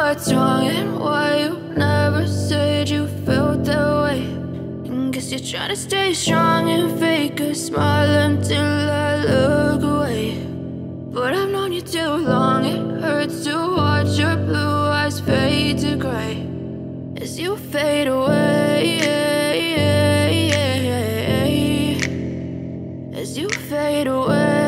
what's wrong and why you never said you felt that way. And guess you're trying to stay strong and fake a smile until I look away. But I've known you too long, it hurts to watch your blue eyes fade to gray as you fade away, as you fade away.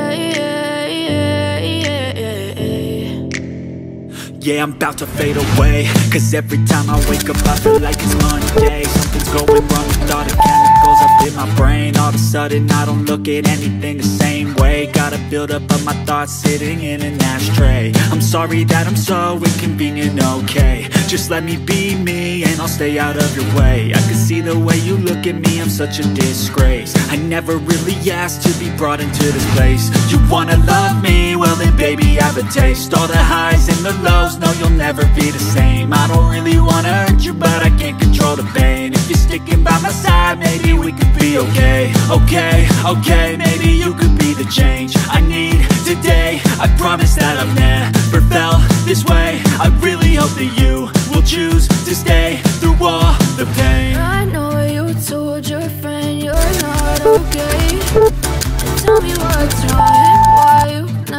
Yeah, I'm about to fade away, cause every time I wake up I feel like it's Monday. Something's going wrong with all the chemicals up in my brain. All of a sudden I don't look at anything the same way. Gotta build up of my thoughts sitting in an ashtray. I'm sorry that I'm so inconvenient, okay. Just let me be me and I'll stay out of your way. I can see the way you look at me, I'm such a disgrace. I never really asked to be brought into this place. You wanna love me? Well then baby I have a taste. All the highs and the lows, no you'll never be the same. I don't really wanna hurt you but I can't control the pain. If you're sticking by my side maybe we could be okay. Okay, maybe you could be the change I need today. I promise that I've never felt this way. I really hope that you will choose to stay through all the pain. I know you told your friend you're not okay.